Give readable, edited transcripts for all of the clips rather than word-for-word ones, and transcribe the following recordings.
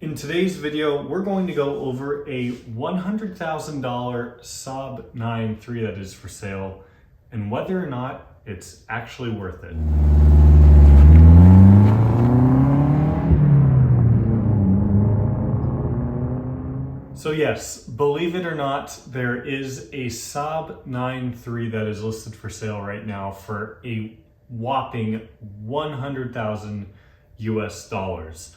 In today's video, we're going to go over a $100,000 Saab 9.3 that is for sale and whether or not it's actually worth it. So yes, believe it or not, there is a Saab 9.3 that is listed for sale right now for a whopping 100,000 US dollars.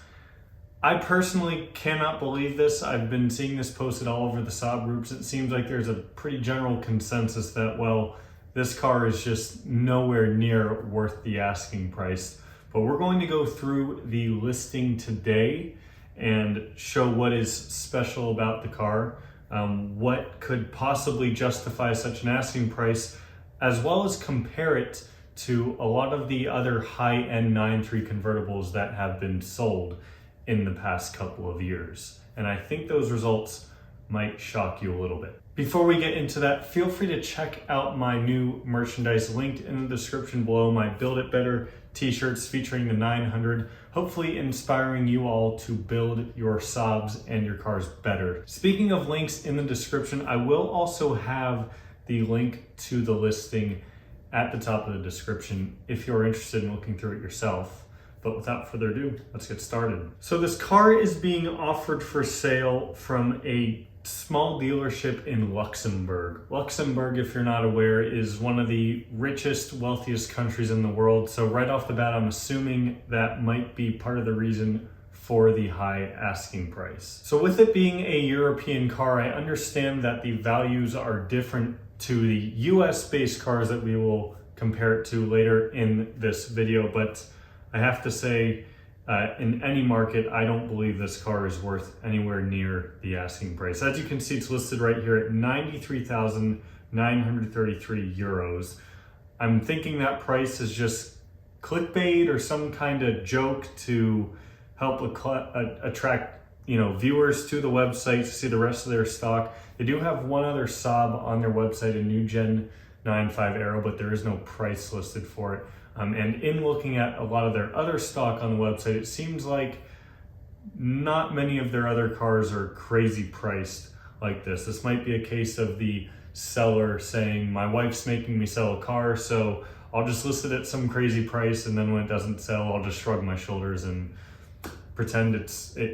I personally cannot believe this. I've been seeing this posted all over the Saab groups. It seems like there's a pretty general consensus that, well, this car is just nowhere near worth the asking price. But we're going to go through the listing today and show what is special about the car, what could possibly justify such an asking price, as well as compare it to a lot of the other high-end 9.3 convertibles that have been sold in the past couple of years. And I think those results might shock you a little bit. Before we get into that, feel free to check out my new merchandise linked in the description below, my Build It Better t-shirts featuring the 900, hopefully inspiring you all to build your Saabs and your cars better. Speaking of links in the description, I will also have the link to the listing at the top of the description if you're interested in looking through it yourself. But without further ado, let's get started. So this car is being offered for sale from a small dealership in Luxembourg. Luxembourg, if you're not aware, is one of the richest, wealthiest countries in the world. So right off the bat, I'm assuming that might be part of the reason for the high asking price. So with it being a European car, I understand that the values are different to the US-based cars that we will compare it to later in this video, but I have to say, in any market, I don't believe this car is worth anywhere near the asking price. As you can see, it's listed right here at 93,933 euros. I'm thinking that price is just clickbait or some kind of joke to help attract viewers to the website to see the rest of their stock. They do have one other Saab on their website, a new Gen 9.5 Aero, but there is no price listed for it. And in looking at a lot of their other stock on the website, it seems like not many of their other cars are crazy priced like this. This might be a case of the seller saying, my wife's making me sell a car, so I'll just list it at some crazy price, and then when it doesn't sell, I'll just shrug my shoulders and pretend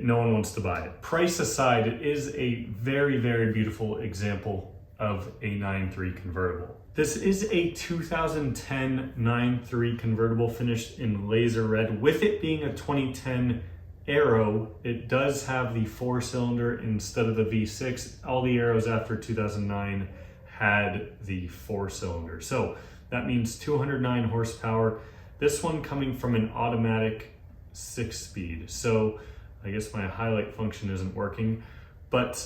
no one wants to buy it. Price aside, it is a very, very beautiful example of a 9.3 convertible. This is a 2010 9.3 convertible finished in laser red. With it being a 2010 Aero, it does have the 4-cylinder instead of the V6. All the Aeros after 2009 had the 4-cylinder. So that means 209 horsepower. This one coming from an automatic 6-speed. So I guess my highlight function isn't working, but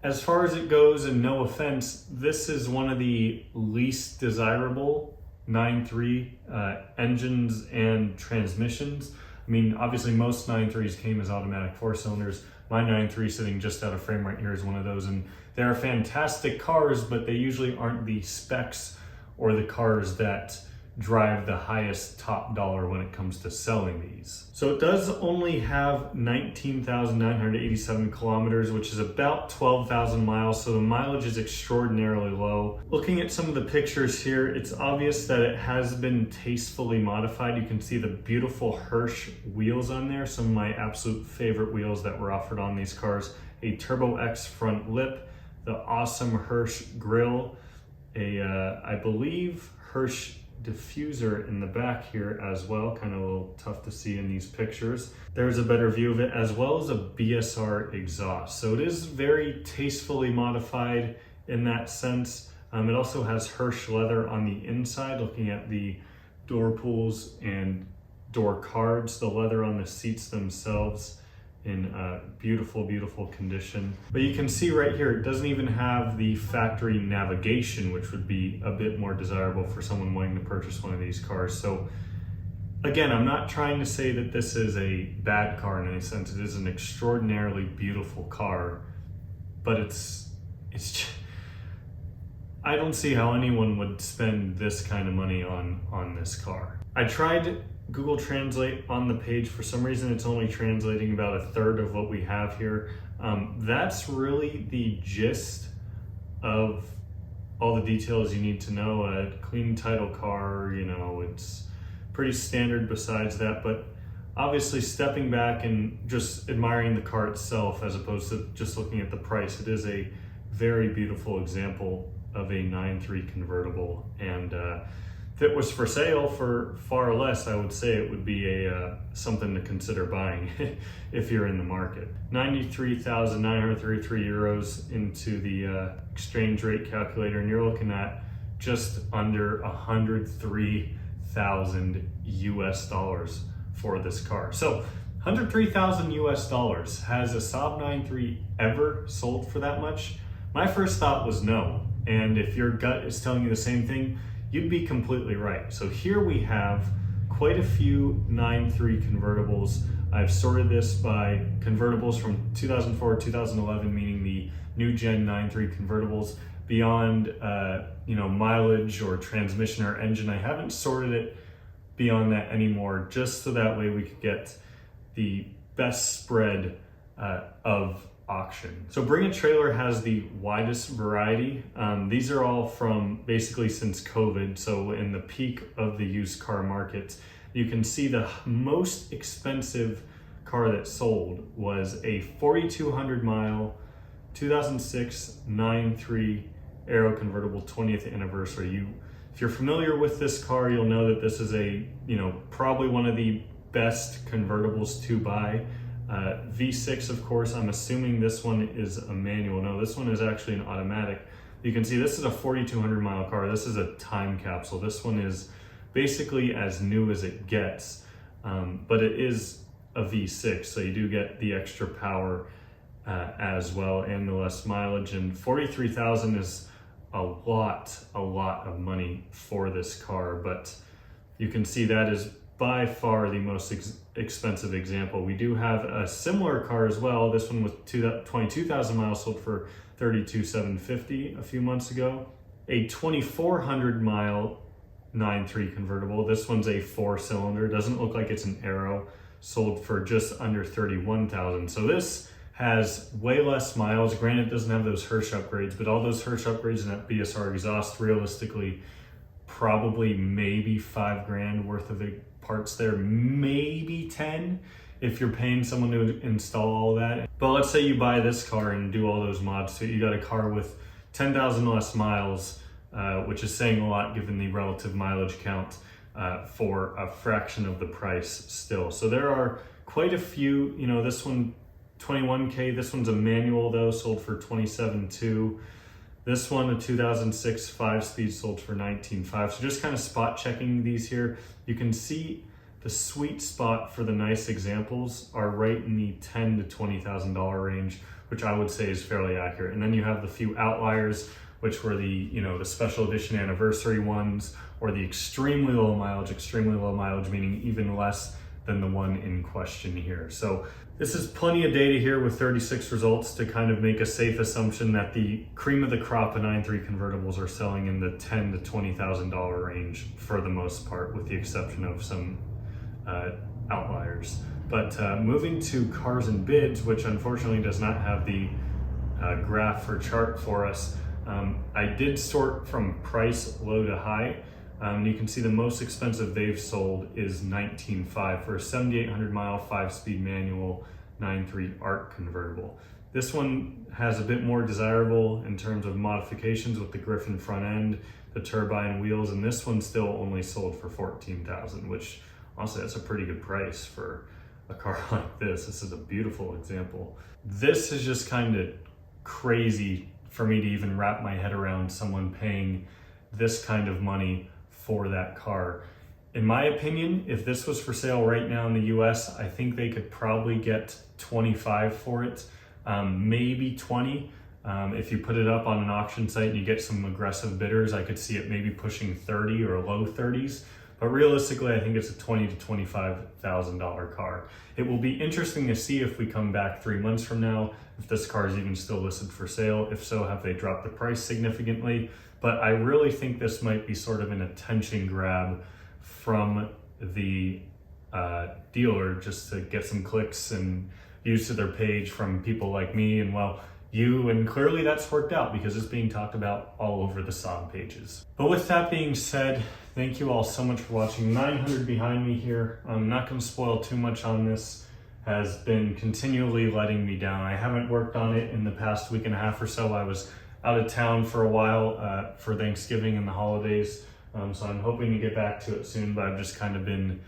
as far as it goes, and no offense, this is one of the least desirable 9.3 engines and transmissions. I mean, obviously most 9.3s came as automatic 4-cylinders. My 9.3 sitting just out of frame right here is one of those, and they are fantastic cars, but they usually aren't the specs or the cars that drive the highest top dollar when it comes to selling these. So it does only have 19,987 kilometers, which is about 12,000 miles, so the mileage is extraordinarily low. Looking at some of the pictures here, it's obvious that it has been tastefully modified. You can see the beautiful Hirsch wheels on there, some of my absolute favorite wheels that were offered on these cars. A Turbo X front lip, the awesome Hirsch grille, I believe Hirsch diffuser in the back here as well, kind of a little tough to see in these pictures. There's a better view of it, as well as a BSR exhaust. So it is very tastefully modified in that sense. It also has Hirsch leather on the inside, looking at the door pulls and door cards, the leather on the seats themselves in beautiful, beautiful condition. But you can see right here, it doesn't even have the factory navigation, which would be a bit more desirable for someone wanting to purchase one of these cars. So again, I'm not trying to say that this is a bad car in any sense. It is an extraordinarily beautiful car, but it's just, I don't see how anyone would spend this kind of money on this car. I tried Google Translate on the page. For some reason, it's only translating about a third of what we have here. That's really the gist of all the details you need to know. A clean title car, you know, it's pretty standard besides that, but obviously stepping back and just admiring the car itself as opposed to just looking at the price, it is a very beautiful example of a 9.3 convertible, and if it was for sale for far less, I would say it would be a something to consider buying if you're in the market. 93,933 euros into the exchange rate calculator, and you're looking at just under 103,000 US dollars for this car. So 103,000 US dollars. Has a Saab 9.3 ever sold for that much? My first thought was no. And if your gut is telling you the same thing, you'd be completely right. So here we have quite a few 9.3 convertibles. I've sorted this by convertibles from 2004 2011, meaning the new gen 9.3 convertibles. Beyond mileage or transmission or engine, I haven't sorted it beyond that anymore, just so that way we could get the best spread of auction. So Bring a Trailer has the widest variety. These are all from basically since COVID, so in the peak of the used car market. You can see the most expensive car that sold was a 4,200 mile 2006 9.3 Aero convertible 20th anniversary. If you're familiar with this car, you'll know that this is probably one of the best convertibles to buy. V6, of course. I'm assuming this one is a manual. No, this one is actually an automatic. You can see this is a 4,200 mile car. This is a time capsule. This one is basically as new as it gets, but it is a V6, so you do get the extra power as well and the less mileage. And 43,000 is a lot of money for this car, but you can see that is by far the most expensive example. We do have a similar car as well. This one with 22,000 miles, sold for 32,750 a few months ago. A 2,400 mile 9.3 convertible. This one's a 4-cylinder. Doesn't look like it's an Aero. Sold for just under 31,000. So this has way less miles. Granted, it doesn't have those Hirsch upgrades, but all those Hirsch upgrades and that BSR exhaust, realistically, probably maybe $5,000 worth of parts there, maybe 10 if you're paying someone to install all that. But let's say you buy this car and do all those mods to it. You got a car with 10,000 less miles, which is saying a lot given the relative mileage count, for a fraction of the price still. So there are quite a few. This one 21K, this one's a manual though, sold for 27.2. This one, a 2006 5-speed, sold for 19.5. So just kind of spot checking these here. You can see the sweet spot for the nice examples are right in the $10,000 to $20,000 range, which I would say is fairly accurate. And then you have the few outliers, which were the special edition anniversary ones, or the extremely low mileage meaning even less than the one in question here. So this is plenty of data here with 36 results to kind of make a safe assumption that the cream of the crop of 9.3 convertibles are selling in the $10,000 to $20,000 range for the most part, with the exception of some outliers. But moving to cars and bids, which unfortunately does not have the graph or chart for us, I did sort from price low to high. You can see the most expensive they've sold is 19.5 for a 7,800 mile 5-speed manual 9.3 ARC convertible. This one has a bit more desirable in terms of modifications with the Griffin front end, the turbine wheels, and this one still only sold for 14,000, which honestly that's a pretty good price for a car like this. This is a beautiful example. This is just kind of crazy for me to even wrap my head around someone paying this kind of money for that car. In my opinion, if this was for sale right now in the US, I think they could probably get 25 for it, maybe 20. If you put it up on an auction site and you get some aggressive bidders, I could see it maybe pushing 30 or low 30s. But realistically, I think it's a $20,000 to $25,000 car. It will be interesting to see if we come back 3 months from now, if this car is even still listed for sale. If so, have they dropped the price significantly? But I really think this might be sort of an attention grab from the dealer just to get some clicks and views to their page from people like me and, well, you, and clearly that's worked out because it's being talked about all over the Saab pages. But with that being said, thank you all so much for watching. 900 behind me here. I'm not going to spoil too much on this. Has been continually letting me down. I haven't worked on it in the past week and a half or so. I was out of town for a while for Thanksgiving and the holidays, so I'm hoping to get back to it soon, but I've just kind of been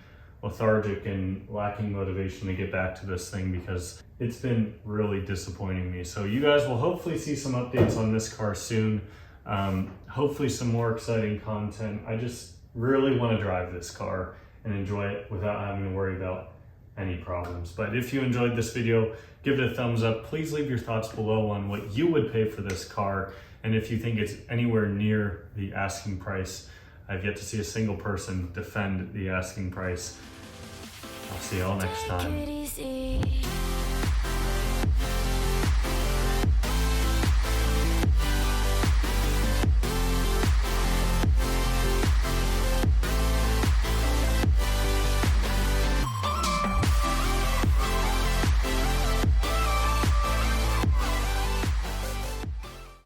lethargic and lacking motivation to get back to this thing because it's been really disappointing me. So you guys will hopefully see some updates on this car soon. Hopefully some more exciting content. I just really want to drive this car and enjoy it without having to worry about any problems. But if you enjoyed this video, give it a thumbs up. Please leave your thoughts below on what you would pay for this car, and if you think it's anywhere near the asking price. I've yet to see a single person defend the asking price. I'll see y'all next time.